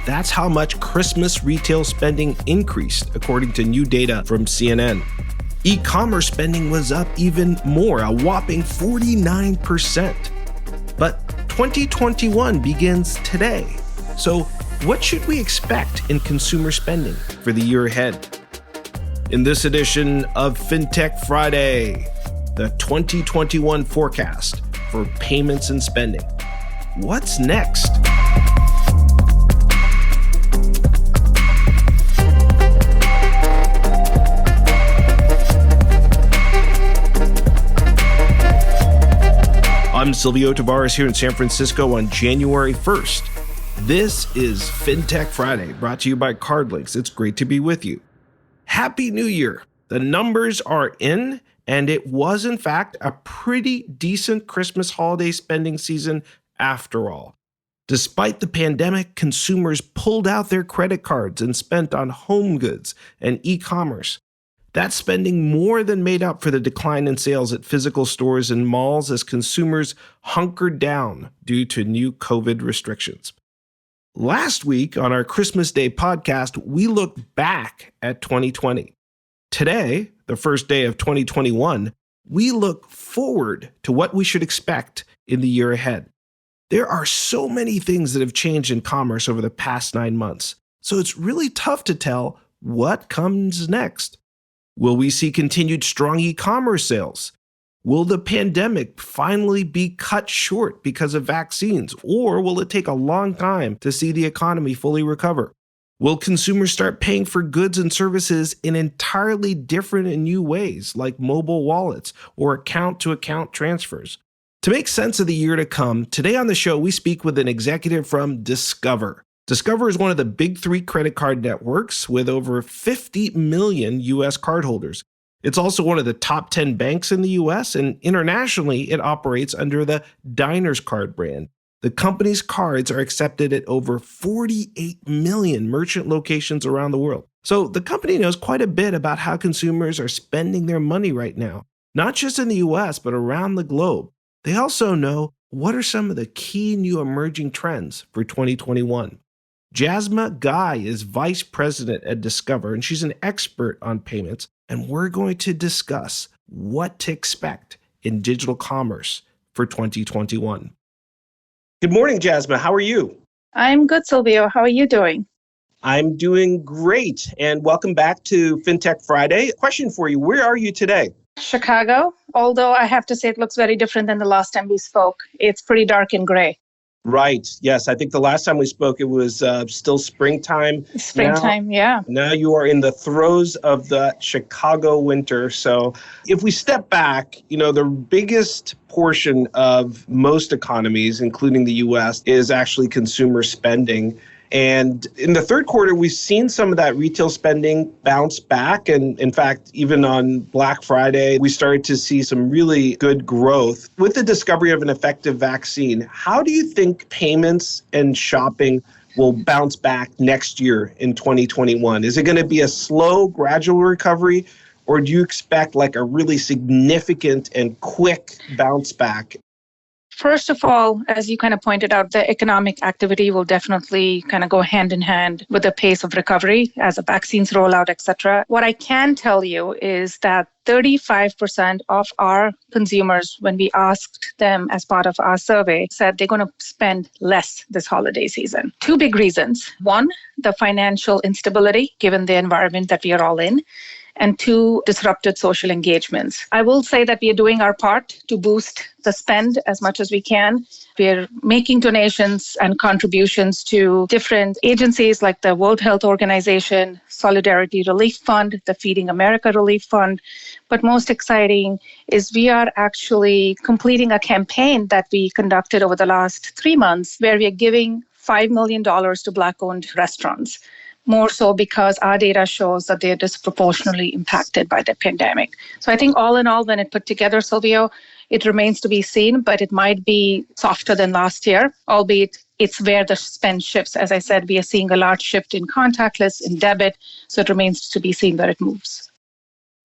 That's how much Christmas retail spending increased, according to new data from CNN. E-commerce spending was up even more, a whopping 49%. But 2021 begins today. So what should we expect in consumer spending for the year ahead? In this edition of FinTech Friday, the 2021 forecast for payments and spending. What's next? I'm Silvio Tavares here in San Francisco on January 1st. This is FinTech Friday, brought to you by CardLinx. It's great to be with you. Happy New Year. The numbers are in, and it was, in fact, a pretty decent Christmas holiday spending season after all. Despite the pandemic, consumers pulled out their credit cards and spent on home goods and e-commerce. That spending more than made up for the decline in sales at physical stores and malls as consumers hunkered down due to new COVID restrictions. Last week on our Christmas Day podcast, we looked back at 2020. Today, the first day of 2021, we look forward to what we should expect in the year ahead. There are so many things that have changed in commerce over the past 9 months, so it's really tough to tell what comes next. Will we see continued strong e-commerce sales? Will the pandemic finally be cut short because of vaccines, or will it take a long time to see the economy fully recover? Will consumers start paying for goods and services in entirely different and new ways, like mobile wallets or account-to-account transfers? To make sense of the year to come, today on the show, we speak with an executive from Discover. Discover is one of the big three credit card networks with over 50 million U.S. cardholders. It's also one of the top 10 banks in the U.S., and internationally, it operates under the Diners Card brand. The company's cards are accepted at over 48 million merchant locations around the world. So the company knows quite a bit about how consumers are spending their money right now, not just in the U.S., but around the globe. They also know what are some of the key new emerging trends for 2021. Jasma Ghai is vice president at Discover, and she's an expert on payments, and we're going to discuss what to expect in digital commerce for 2021. Good morning, Jasma. How are you? I'm good, Silvio. How are you doing? I'm doing great, and welcome back to FinTech Friday. Question for you, where are you today? Chicago, although I have to say it looks very different than the last time we spoke. It's pretty dark and gray. Right. Yes. I think the last time we spoke, it was still springtime. Yeah. Now you are in the throes of the Chicago winter. So if we step back, the biggest portion of most economies, including the U.S., is actually consumer spending. And in the third quarter, we've seen some of that retail spending bounce back. And in fact, even on Black Friday, we started to see some really good growth. With the discovery of an effective vaccine, how do you think payments and shopping will bounce back next year in 2021? Is it going to be a slow, gradual recovery, or do you expect like a really significant and quick bounce back? First of all, as you kind of pointed out, the economic activity will definitely kind of go hand in hand with the pace of recovery as the vaccines roll out, et cetera. What I can tell you is that 35% of our consumers, when we asked them as part of our survey, said they're going to spend less this holiday season. Two big reasons. One, the financial instability, given the environment that we are all in. And two, disrupted social engagements. I will say that we are doing our part to boost the spend as much as we can. We're making donations and contributions to different agencies like the World Health Organization, Solidarity Relief Fund, the Feeding America Relief Fund. But most exciting is we are actually completing a campaign that we conducted over the last 3 months where we are giving $5 million to Black-owned restaurants. More so because our data shows that they're disproportionately impacted by the pandemic. So I think all in all, when it put together, Silvio, it remains to be seen, but it might be softer than last year, albeit it's where the spend shifts. As I said, we are seeing a large shift in contactless, in debit, so it remains to be seen where it moves.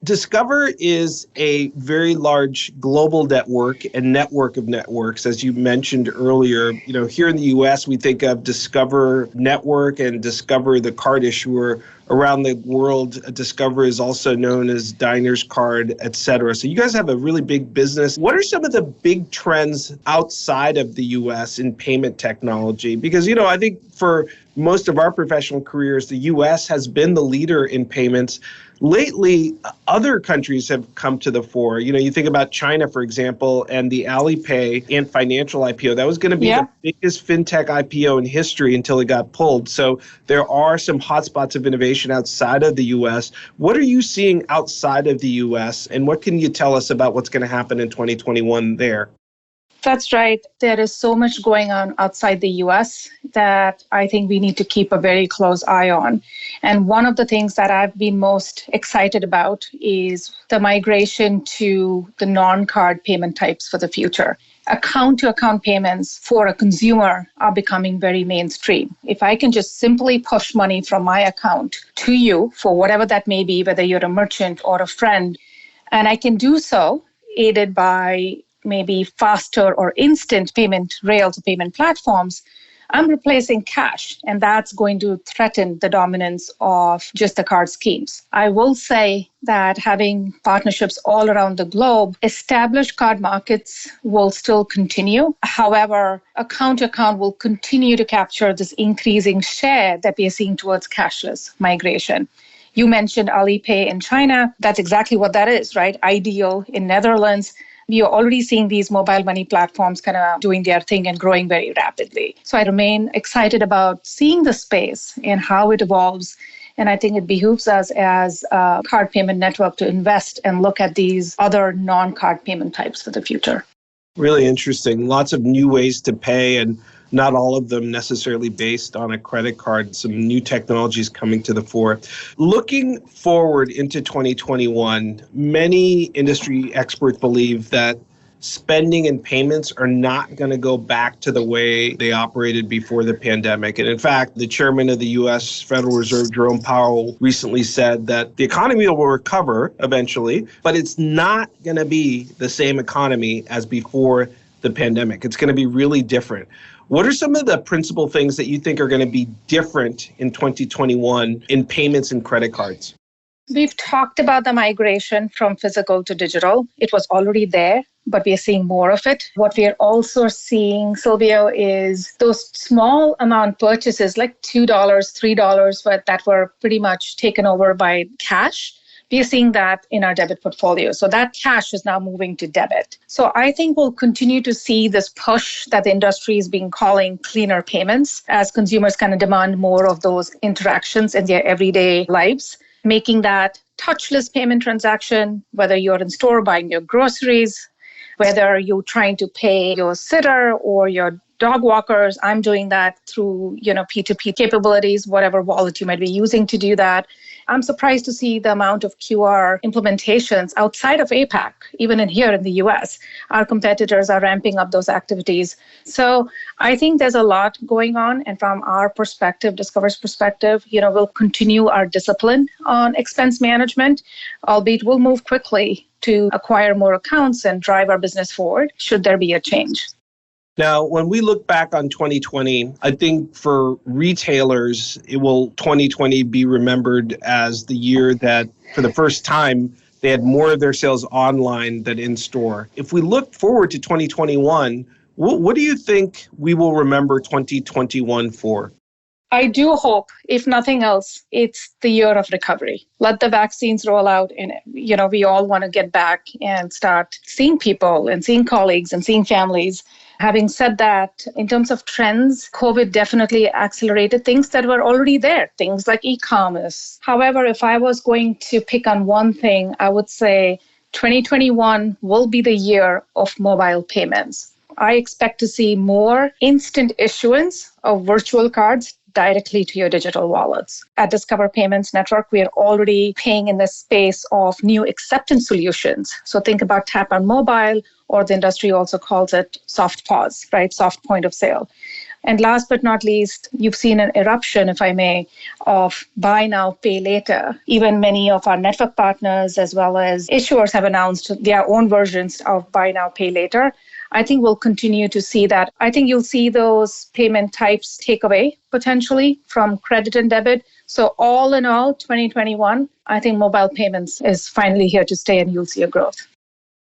Discover is a very large global network and network of networks, as you mentioned earlier. Here in the U.S., we think of Discover Network and Discover, the card issuer. Around the world, Discover is also known as Diner's Card, et cetera. So you guys have a really big business. What are some of the big trends outside of the U.S. in payment technology? Because, I think for most of our professional careers, the U.S. has been the leader in payments. Lately, other countries have come to the fore. You think about China, for example, and the Alipay and financial IPO. That was going to be the biggest FinTech IPO in history until it got pulled. So there are some hotspots of innovation outside of the U.S. What are you seeing outside of the U.S., and what can you tell us about what's going to happen in 2021 there? That's right. There is so much going on outside the US that I think we need to keep a very close eye on. And one of the things that I've been most excited about is the migration to the non-card payment types for the future. Account-to-account payments for a consumer are becoming very mainstream. If I can just simply push money from my account to you for whatever that may be, whether you're a merchant or a friend, and I can do so aided by maybe faster or instant payment rails or payment platforms, I'm replacing cash, and that's going to threaten the dominance of just the card schemes. I will say that having partnerships all around the globe, established card markets will still continue. However, account to account will continue to capture this increasing share that we are seeing towards cashless migration. You mentioned Alipay in China. That's exactly what that is, right? Ideal in Netherlands. You're already seeing these mobile money platforms kind of doing their thing and growing very rapidly. So I remain excited about seeing the space and how it evolves. And I think it behooves us as a card payment network to invest and look at these other non-card payment types for the future. Really interesting. Lots of new ways to pay, and not all of them necessarily based on a credit card. Some new technologies coming to the fore. Looking forward into 2021, many industry experts believe that spending and payments are not going to go back to the way they operated before the pandemic. And in fact, the chairman of the U.S. Federal Reserve, Jerome Powell, recently said that the economy will recover eventually, but it's not going to be the same economy as before the pandemic. It's going to be really different. What are some of the principal things that you think are going to be different in 2021 in payments and credit cards? We've talked about the migration from physical to digital. It was already there, but we are seeing more of it. What we are also seeing, Silvio, is those small amount purchases like $2, $3, but that were pretty much taken over by cash. We are seeing that in our debit portfolio. So that cash is now moving to debit. So I think we'll continue to see this push that the industry is being calling cleaner payments as consumers kind of demand more of those interactions in their everyday lives, making that touchless payment transaction, whether you're in store buying your groceries, whether you're trying to pay your sitter or your dog walkers. I'm doing that through, P2P capabilities, whatever wallet you might be using to do that. I'm surprised to see the amount of QR implementations outside of APAC, even in here in the US. Our competitors are ramping up those activities. So I think there's a lot going on. And from our perspective, Discover's perspective, we'll continue our discipline on expense management, albeit we'll move quickly to acquire more accounts and drive our business forward should there be a change. Now, when we look back on 2020, I think for retailers, 2020 be remembered as the year that for the first time, they had more of their sales online than in store. If we look forward to 2021, what do you think we will remember 2021 for? I do hope, if nothing else, it's the year of recovery. Let the vaccines roll out and, we all want to get back and start seeing people and seeing colleagues and seeing families. Having said that, in terms of trends, COVID definitely accelerated things that were already there, things like e-commerce. However, if I was going to pick on one thing, I would say 2021 will be the year of mobile payments. I expect to see more instant issuance of virtual cards directly to your digital wallets. At Discover Payments Network, we are already paying in the space of new acceptance solutions. So think about tap on mobile, or the industry also calls it soft POS, right? Soft point of sale. And last but not least, you've seen an eruption, if I may, of buy now, pay later. Even many of our network partners as well as issuers have announced their own versions of buy now, pay later. I think we'll continue to see that. I think you'll see those payment types take away potentially from credit and debit. So all in all, 2021, I think mobile payments is finally here to stay and you'll see a growth.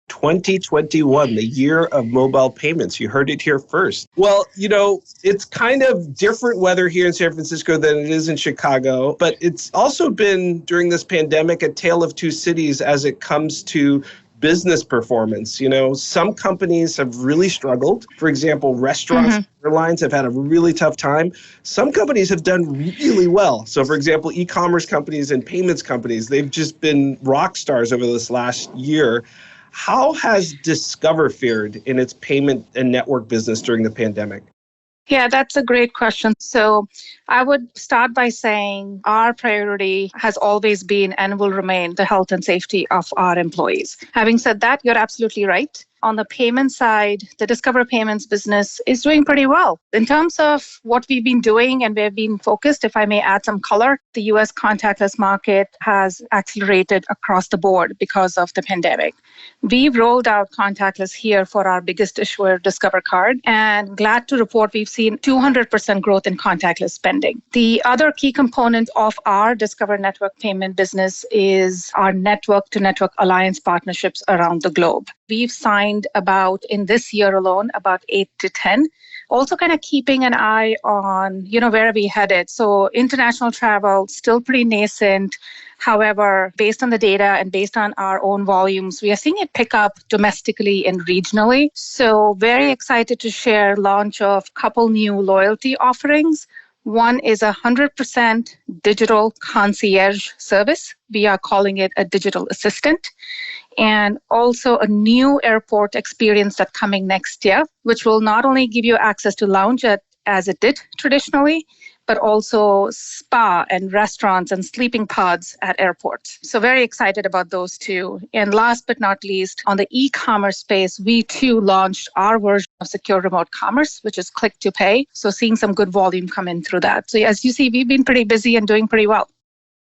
2021, the year of mobile payments. You heard it here first. Well, it's kind of different weather here in San Francisco than it is in Chicago, but it's also been, during this pandemic, a tale of two cities as it comes to business performance. Some companies have really struggled. For example, restaurants, airlines have had a really tough time. Some companies have done really well. So for example, e-commerce companies and payments companies, they've just been rock stars over this last year. How has Discover fared in its payment and network business during the pandemic? Yeah, that's a great question. So I would start by saying our priority has always been and will remain the health and safety of our employees. Having said that, you're absolutely right. On the payment side, the Discover Payments business is doing pretty well. In terms of what we've been doing and we've been focused, if I may add some color, the US contactless market has accelerated across the board because of the pandemic. We've rolled out contactless here for our biggest issuer, Discover Card, and glad to report we've seen 200% growth in contactless spending. The other key component of our Discover Network payment business is our network-to-network alliance partnerships around the globe. We've signed in this year alone, about 8 to 10. Also kind of keeping an eye on, where are we headed? So international travel, still pretty nascent. However, based on the data and based on our own volumes, we are seeing it pick up domestically and regionally. So very excited to share launch of a couple new loyalty offerings. One is 100% digital concierge service. We are calling it a digital assistant. And also a new airport experience that's coming next year, which will not only give you access to lounge as it did traditionally, but also spa and restaurants and sleeping pods at airports. So very excited about those two. And last but not least, on the e-commerce space, we too launched our version of secure remote commerce, which is click to pay. So seeing some good volume come in through that. So as you see, we've been pretty busy and doing pretty well.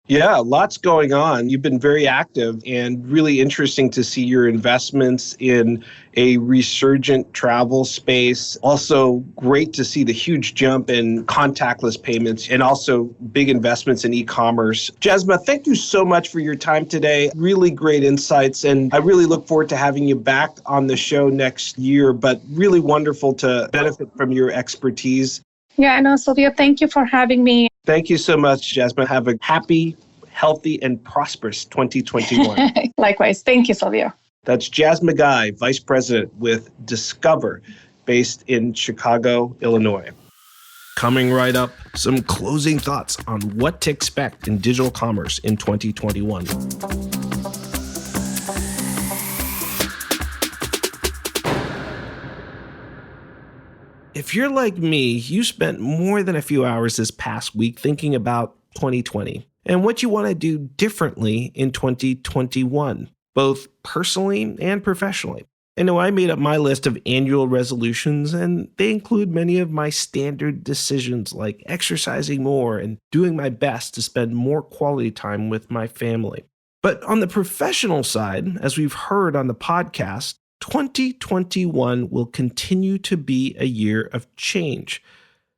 Yeah, lots going on. You've been very active and really interesting to see your investments in a resurgent travel space. Also great to see the huge jump in contactless payments and also big investments in e-commerce. Jasma, thank you so much for your time today. Really great insights. And I really look forward to having you back on the show next year, but really wonderful to benefit from your expertise. Yeah, I know, Sylvia. Thank you for having me. Thank you so much, Jasma. Have a happy, healthy, and prosperous 2021. Likewise. Thank you, Sylvia. That's Jasma Ghai, Vice President with Discover, based in Chicago, Illinois. Coming right up, some closing thoughts on what to expect in digital commerce in 2021. If you're like me, you spent more than a few hours this past week thinking about 2020 and what you want to do differently in 2021, both personally and professionally. I know I made up my list of annual resolutions, and they include many of my standard decisions like exercising more and doing my best to spend more quality time with my family. But on the professional side, as we've heard on the podcast, 2021 will continue to be a year of change.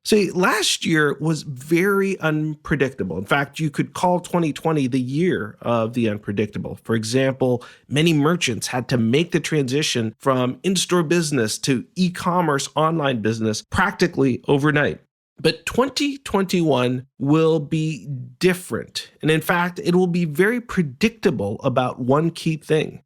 See, last year was very unpredictable. In fact, you could call 2020 the year of the unpredictable. For example, many merchants had to make the transition from in-store business to e-commerce online business practically overnight. But 2021 will be different. And in fact, it will be very predictable about one key thing.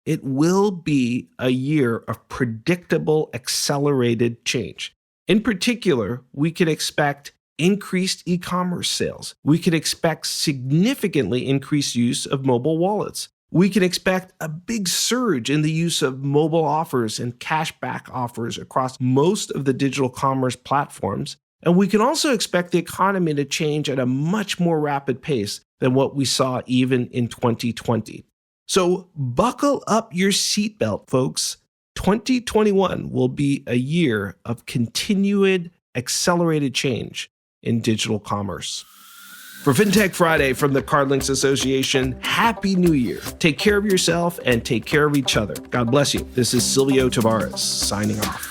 It will be a year of predictable, accelerated change. In particular, we can expect increased e-commerce sales. We can expect significantly increased use of mobile wallets. We can expect a big surge in the use of mobile offers and cashback offers across most of the digital commerce platforms. And we can also expect the economy to change at a much more rapid pace than what we saw even in 2020. So buckle up your seatbelt, folks. 2021 will be a year of continued accelerated change in digital commerce. For FinTech Friday from the CardLinx Association, Happy New Year. Take care of yourself and take care of each other. God bless you. This is Silvio Tavares signing off.